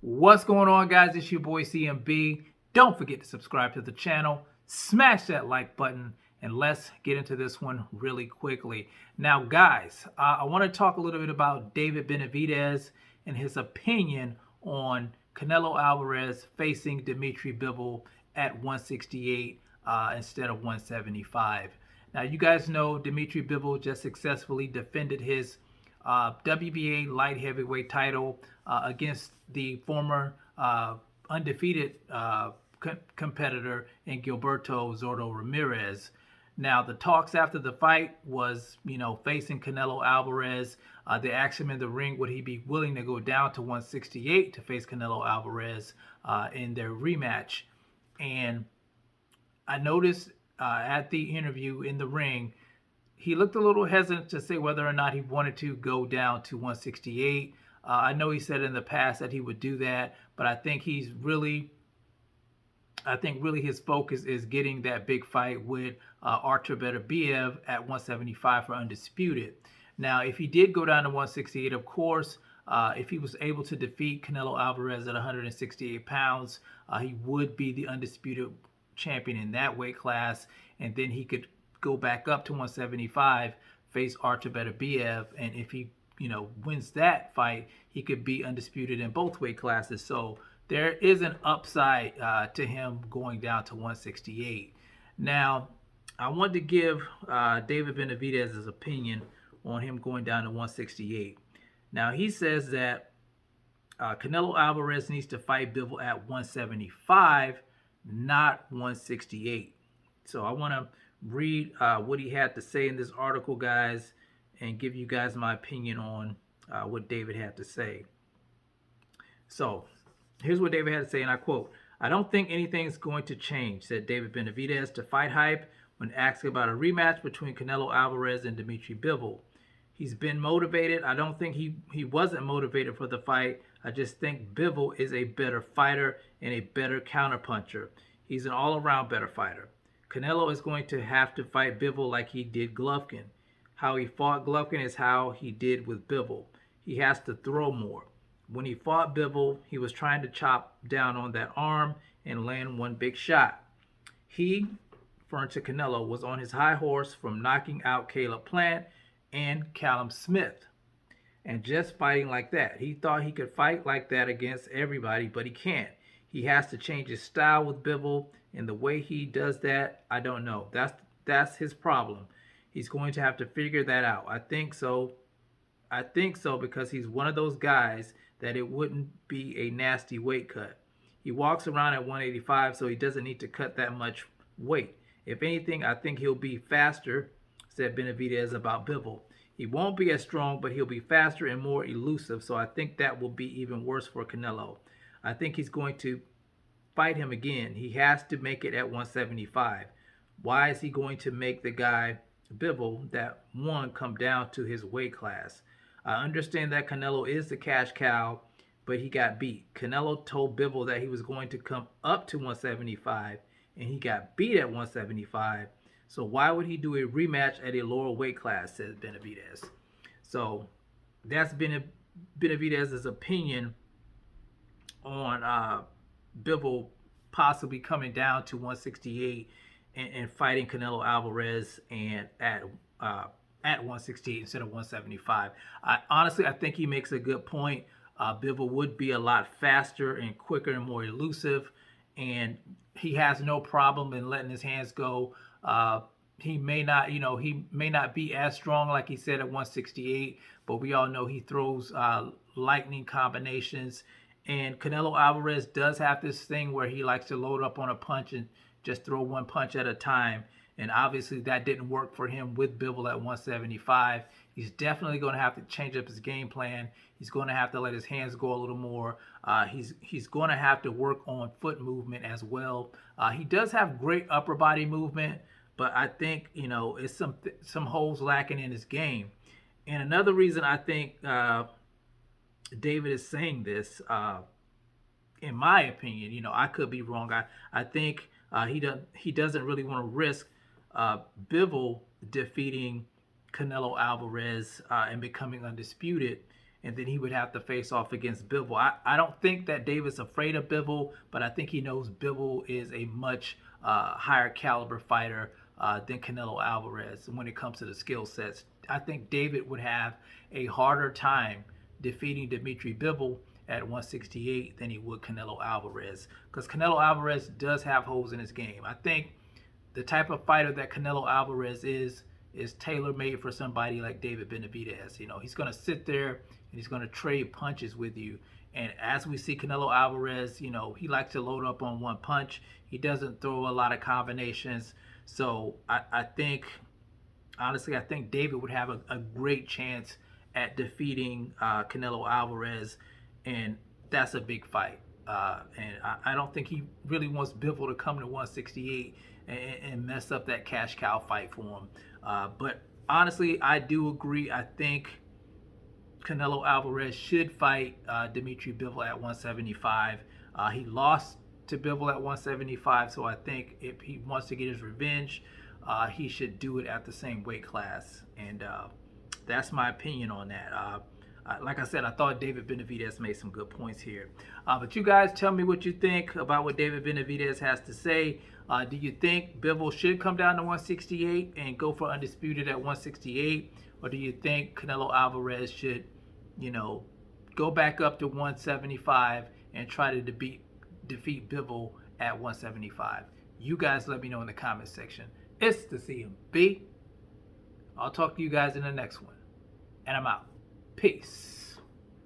What's going on, guys? It's your boy CMB. Don't forget to subscribe to the channel, smash that like button, and let's get into this one really quickly. Now, guys, I want to talk a little bit about David Benavidez and his opinion on Canelo Alvarez facing Dmitry Bivol at 168 instead of 175. Now, you guys know Dmitry Bivol just successfully defended his WBA light heavyweight title against the former undefeated competitor in Gilberto Zordo Ramirez. Now, the talks after the fight was, facing Canelo Alvarez. They asked him in the ring, would he be willing to go down to 168 to face Canelo Alvarez in their rematch? And I noticed at the interview in the ring, he looked a little hesitant to say whether or not he wanted to go down to 168. I know he said in the past that he would do that, but I think really his focus is getting that big fight with Artur Beterbiev at 175 for undisputed. Now, if he did go down to 168, of course, if he was able to defeat Canelo Alvarez at 168 pounds, he would be the undisputed champion in that weight class, and then he could go back up to 175, face Artur Beterbiev, and if he wins that fight, he could be undisputed in both weight classes. So there is an upside to him going down to 168. Now, I wanted to give David Benavidez's opinion on him going down to 168. Now, he says that Canelo Alvarez needs to fight Bivol at 175, not 168. So I want to read what he had to say in this article, guys, and give you guys my opinion on what David had to say. So here's what David had to say, and I quote, "I don't think anything's going to change," said David Benavidez to Fight Hype when asked about a rematch between Canelo Alvarez and Dmitry Bivol. He's been motivated. I don't think he wasn't motivated for the fight. I just think Bivol is a better fighter and a better counterpuncher. He's an all-around better fighter. Canelo is going to have to fight Bivol like he did Golovkin. How he fought Golovkin is how he did with Bivol. He has to throw more. When he fought Bivol, he was trying to chop down on that arm and land one big shot. He, referring to Canelo, was on his high horse from knocking out Caleb Plant and Callum Smith and just fighting like that. He thought he could fight like that against everybody, but he can't. He has to change his style with Bivol, and the way he does that, I don't know. That's his problem. He's going to have to figure that out. I think so because he's one of those guys that it wouldn't be a nasty weight cut. He walks around at 185, so he doesn't need to cut that much weight. If anything, I think he'll be faster," said Benavidez about Bivol. "He won't be as strong, but he'll be faster and more elusive, so I think that will be even worse for Canelo. I think he's going to fight him again. He has to make it at 175. Why is he going to make the guy Bivol that won come down to his weight class? I understand that Canelo is the cash cow, but he got beat. Canelo told Bivol that he was going to come up to 175, and he got beat at 175. So why would he do a rematch at a lower weight class?" says Benavidez. So that's Benavidez's opinion on Bivol possibly coming down to 168 and fighting Canelo Alvarez and at 168 instead of 175. I think he makes a good point. Bivol would be a lot faster and quicker and more elusive, and he has no problem in letting his hands go. He may not be as strong like he said at 168, but we all know he throws lightning combinations. And Canelo Alvarez does have this thing where he likes to load up on a punch and just throw one punch at a time. And obviously that didn't work for him with Bivol at 175. He's definitely going to have to change up his game plan. He's going to have to let his hands go a little more. He's going to have to work on foot movement as well. He does have great upper body movement, but I think it's some holes lacking in his game. And another reason I think David is saying this, in my opinion, I could be wrong. I think he doesn't really want to risk Bivol defeating Canelo Alvarez and becoming undisputed and then he would have to face off against Bivol. I don't think that David's afraid of Bivol, but I think he knows Bivol is a much higher caliber fighter than Canelo Alvarez when it comes to the skill sets. I think David would have a harder time defeating Dmitry Bivol at 168 than he would Canelo Alvarez, because Canelo Alvarez does have holes in his game. I think the type of fighter that Canelo Alvarez is tailor-made for somebody like David Benavidez. You know, he's going to sit there and he's going to trade punches with you. And as we see Canelo Alvarez, you know, he likes to load up on one punch. He doesn't throw a lot of combinations. So I think, honestly, I think David would have a great chance at defeating Canelo Alvarez, and that's a big fight. And I don't think he really wants Bivol to come to 168 and mess up that cash cow fight for him. But honestly, I do agree. I think Canelo Alvarez should fight Dmitry Bivol at 175. He lost to Bivol at 175, so I think if he wants to get his revenge, he should do it at the same weight class. And that's my opinion on that. Like I said, I thought David Benavidez made some good points here. But you guys tell me what you think about what David Benavidez has to say. Do you think Bivol should come down to 168 and go for undisputed at 168? Or do you think Canelo Alvarez should, you know, go back up to 175 and try to defeat Bivol at 175? You guys let me know in the comment section. It's the CMB. I'll talk to you guys in the next one. And I'm out. Peace.